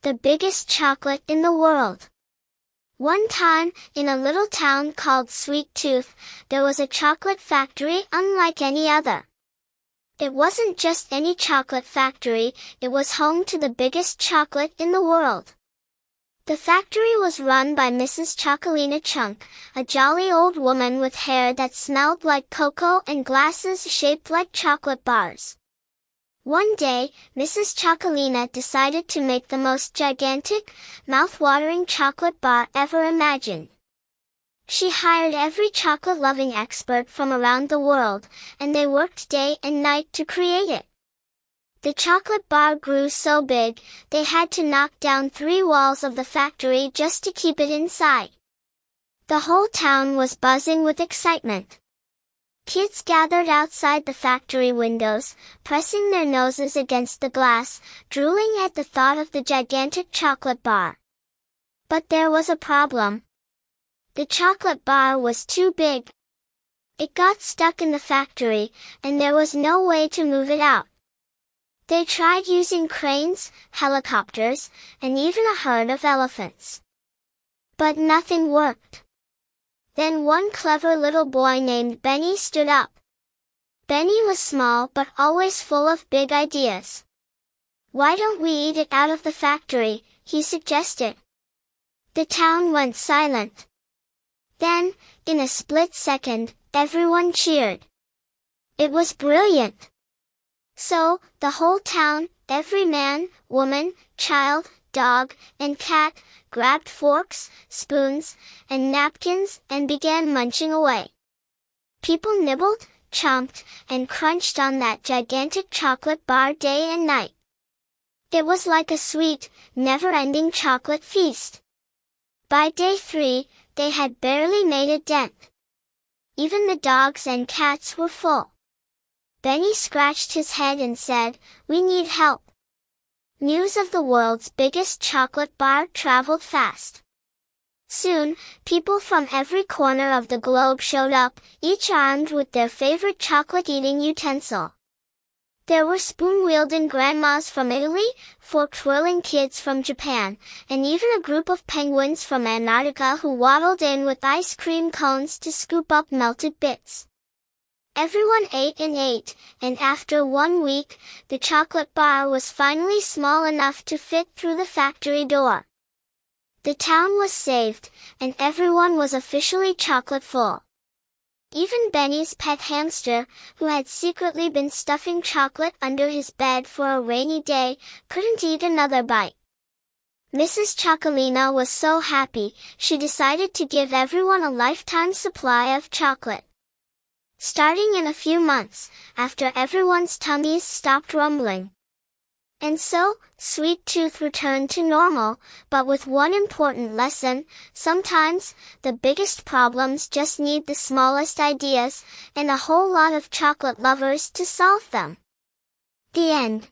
the biggest chocolate in the world. One time, in a little town called Sweet Tooth, there was a chocolate factory unlike any other. It wasn't just any chocolate factory, it was home to the biggest chocolate in the world. The factory was run by Mrs. Chocolina Chunk, a jolly old woman with hair that smelled like cocoa and glasses shaped like chocolate bars. One day, Mrs. Chocolina decided to make the most gigantic, mouth-watering chocolate bar ever imagined. She hired every chocolate-loving expert from around the world, and they worked day and night to create it. The chocolate bar grew so big, they had to knock down 3 walls of the factory just to keep it inside. The whole town was buzzing with excitement. Kids gathered outside the factory windows, pressing their noses against the glass, drooling at the thought of the gigantic chocolate bar. But there was a problem. The chocolate bar was too big. It got stuck in the factory, and there was no way to move it out. They tried using cranes, helicopters, and even a herd of elephants. But nothing worked. Then one clever little boy named Benny stood up. Benny was small but always full of big ideas. "Why don't we eat it out of the factory?" he suggested. The town went silent. Then, in a split second, everyone cheered. It was brilliant. So, the whole town, every man, woman, child, dog, and cat, grabbed forks, spoons, and napkins and began munching away. People nibbled, chomped, and crunched on that gigantic chocolate bar day and night. It was like a sweet, never-ending chocolate feast. By day 3, they had barely made a dent. Even the dogs and cats were full. Benny scratched his head and said, "We need help." News of the world's biggest chocolate bar traveled fast. Soon, people from every corner of the globe showed up, each armed with their favorite chocolate-eating utensil. There were spoon-wielding grandmas from Italy, fork-twirling kids from Japan, and even a group of penguins from Antarctica who waddled in with ice cream cones to scoop up melted bits. Everyone ate and ate, and after 1 week, the chocolate bar was finally small enough to fit through the factory door. The town was saved, and everyone was officially chocolate full. Even Benny's pet hamster, who had secretly been stuffing chocolate under his bed for a rainy day, couldn't eat another bite. Mrs. Chocolina was so happy, she decided to give everyone a lifetime supply of chocolate. Starting in a few months, after everyone's tummies stopped rumbling. And so, Sweet Tooth returned to normal, but with one important lesson: sometimes, the biggest problems just need the smallest ideas, and a whole lot of chocolate lovers to solve them. The end.